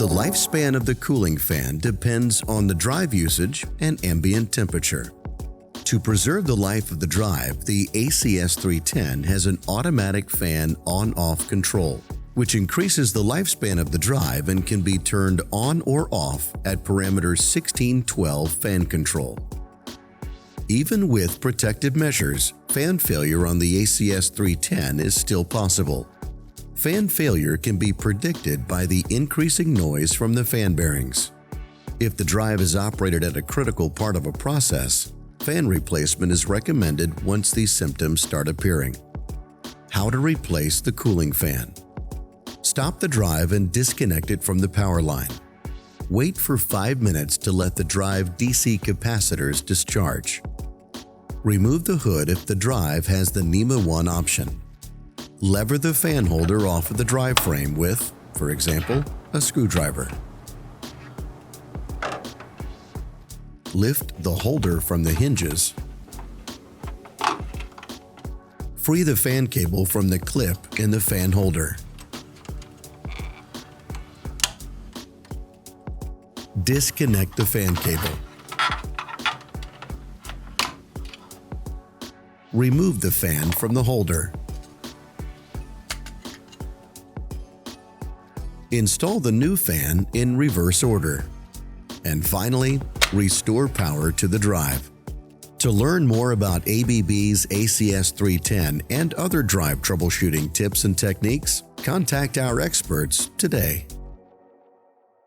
The lifespan of the cooling fan depends on the drive usage and ambient temperature. To preserve the life of the drive, the ACS 310 has an automatic fan on-off control, which increases the lifespan of the drive and can be turned on or off at parameter 1612 fan control. Even with protective measures, fan failure on the ACS 310 is still possible. Fan failure can be predicted by the increasing noise from the fan bearings. If the drive is operated at a critical part of a process, fan replacement is recommended once these symptoms start appearing. How to replace the cooling fan. Stop the drive and disconnect it from the power line. Wait for 5 minutes to let the drive DC capacitors discharge. Remove the hood if the drive has the NEMA 1 option. Lever the fan holder off of the drive frame with, for example, a screwdriver. Lift the holder from the hinges. Free the fan cable from the clip in the fan holder. Disconnect the fan cable. Remove the fan from the holder. Install the new fan in reverse order. And finally, restore power to the drive. To learn more about ABB's ACS 310 and other drive troubleshooting tips and techniques, contact our experts today.